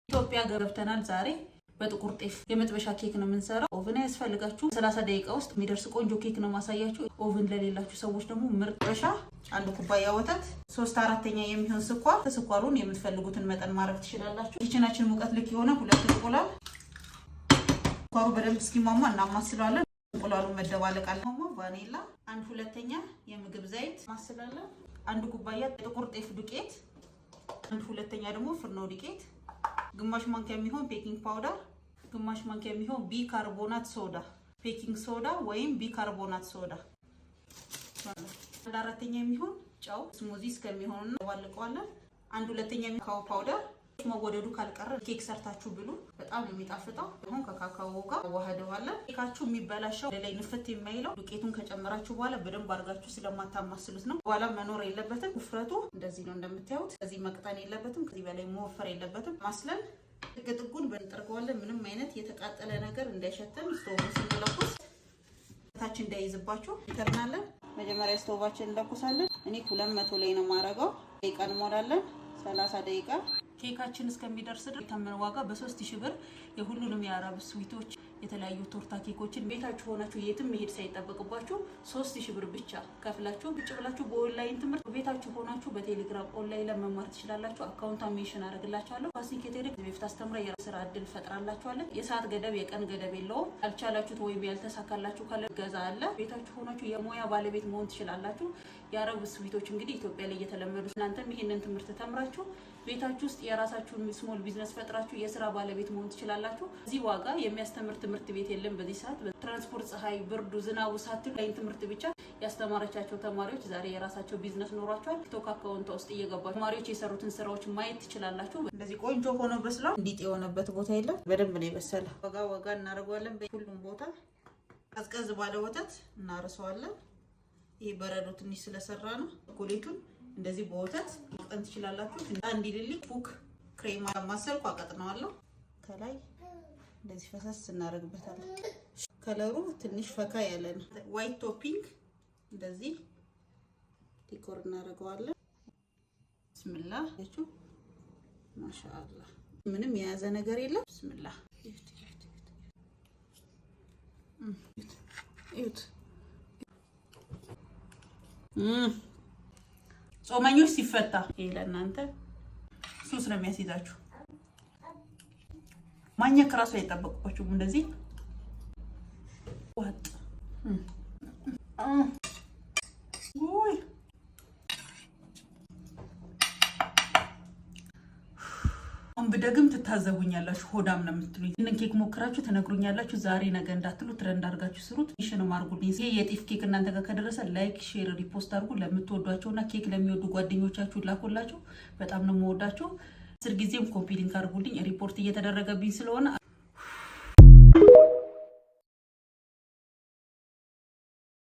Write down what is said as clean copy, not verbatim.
ኢትዮጵያ ገብተናል ዛሬ በጥቁር ጤፍ የመጥበሻ ኬክ ነው የምንሰራው። ኦቨን ያስፈልጋችሁ 30 ደቂቃ ውስጥ የሚደርስ ቆንጆ ኬክ ነው ማሳያችሁ። ኦቨን ለሌላችሁ ሰዎች ደግሞ ምርጥ መጥበሻ፣ አንድ ኩባያ ወተት፣ 3/4 የሚሆን ስኳር። ስኳሩን የምትፈልጉትን መጠን ማድረግ ትችላላችሁ። ኪችናችን ሙቀት ልክ የሆነ 2 እንቁላል። ስኳሩ በደንብ እስኪሟሟ እናማስለዋለን። እንቁላሉን መደባለቅ አለማ። ቫኒላ 1/2 የምግብ ዘይት ማስላለን። 1 ኩባያ ጥቁር ጤፍ ዱቄት፣ 1/2 ደግሞ ፍርኖ ዱቄት፣ ግማሽ ማንኪያ የሚሆን ቤኪንግ ፓውደር፣ ግማሽ ማንኪያ የሚሆን ቢካርቦናት ሶዳ፣ ቤኪንግ ሶዳ ወይም ቢካርቦናት ሶዳ፣ 1/4 የሚሆን ጨው ስሙዚ እስከሚሆን እናዋልቀዋለን። 1/2 የሚሆን ካካኦ ፓውደር። መወደዱ ካልቀረ ኬክ ሰርታችሁ ብሉ፣ በጣም የሚጣፍጠው። አሁን ከካካኦ ጋር ዋህደዋለን። ኬካችሁ የሚበላሸው ላይ ንፍት የማይለው ዱቄቱን ከጨመራችሁ በኋላ በደንብ አድርጋችሁ ስለማታማስሉት ነው። በኋላ መኖር የለበትም። ውፍረቱ እንደዚህ ነው እንደምታዩት። ከዚህ መቅጠን የለበትም፣ ከዚህ በላይ መወፈር የለበትም። ማስለን ጥቅጥቁን በእንጠርገዋለን። ምንም አይነት የተቃጠለ ነገር እንዳይሸተን ስቶቭን ስንለኩስ ታች እንዳይዝባችሁ እንተርናለን። መጀመሪያ ስቶቫችን እንለኩሳለን። እኔ 200 ላይ ነው ማረጋው። ደቂቃ እንሞላለን። 30 ደቂቃ ኬካችን እስከሚደርስ ድረስ ተመን ዋጋ በ3000 ብር የሁሉንም የአረብ ስዊቶች የተለያዩ ቶርታ ኬኮችን ቤታችሁ ሆናችሁ የትም መሄድ ሳይጠበቅባችሁ 3000 ብር ብቻ ከፍላችሁ ቁጭ ብላችሁ በኦንላይን ትምህርት ቤታችሁ ሆናችሁ በቴሌግራም ኦንላይን ለመማር ትችላላችሁ። አካውንት ሜንሽን አደርግላችኋለሁ። ፋሲክ ቴሌክ በፊት አስተምራ የስራ እድል ፈጥራላችኋለሁ። የሰዓት ገደብ የቀን ገደብ የለውም። አልቻላችሁት ወይ ያልተሳካላችሁ ካለ ገዛ አለ። ቤታችሁ ሆናችሁ የሙያ ባለቤት መሆን ትችላላችሁ። የአረብ ስዊቶች እንግዲህ ኢትዮጵያ ላይ እየተለመዱ እናንተም ይሄንን ትምህርት ተምራችሁ ቤታችሁ ውስጥ የራሳችሁን ስሞል ቢዝነስ ፈጥራችሁ የስራ ባለቤት መሆን ትችላላችሁ። እዚህ ዋጋ የሚያስተምር ትምህርት ቤት የለም። በዚህ ሰዓት በትራንስፖርት ፀሐይ፣ ብርዱ፣ ዝናቡ ሳትሉ ላይ ትምህርት ብቻ ያስተማረቻቸው ተማሪዎች ዛሬ የራሳቸው ቢዝነስ ኖሯቸዋል። ቲክቶክ አካውንት ውስጥ እየገባችሁ ተማሪዎች የሰሩትን ስራዎች ማየት ትችላላችሁ። እንደዚህ ቆንጆ ሆኖ በስሏል። እንዲጥ የሆነበት ቦታ የለም። በደንብ ነው የበሰለ። ወጋ እናደርገዋለን። በሁሉም ቦታ ቀዝቀዝ ባለ ወተት እናርሰዋለን። ይሄ በረዶ ትንሽ ስለሰራ ነው። ቾኮሌቱን እንደዚህ በወተት ማቅጠን ትችላላችሁ። እንዲልልኝ ፉክ ክሬም ማሰልኩ አቀጥነዋለሁ። ከላይ እንደዚህ ፈሰስ እናደርግበታለን። ከለሩ ትንሽ ፈካ ያለ ነው። ዋይት ቶፒንግ እንደዚህ ዲኮር እናደርገዋለን። ብስሚላህ እቹ ማሻአላህ ምንም የያዘ ነገር የለም። ብስሚላህ እዩት። ጾመኞች ሲፈታ ይሄ ለእናንተ ሱስ ነው የሚያስይዛችሁ። ማኘክ ራሱ አይጠበቅባችሁም። እንደዚህ ወጥ ወይ አንብደግም ትታዘቡኛላችሁ። ሆዳም ነው የምትሉኝ። እነን ኬክ ሞክራችሁ ተነግሩኛላችሁ። ዛሬ ነገ እንዳትሉ ትረንድ አድርጋችሁ ስሩት። ይሽንም አርጉልኝ። ይሄ የጤፍ ኬክ እናንተ ጋር ከደረሰ ላይክ፣ ሼር፣ ሪፖስት አድርጉ። ለምትወዷቸውና ኬክ ለሚወዱ ጓደኞቻችሁ ላኩላችሁ። በጣም ነው የምወዳችሁ። 10 ጊዜም ኮፒ ሊንክ አድርጉልኝ። ሪፖርት እየተደረገብኝ ስለሆነ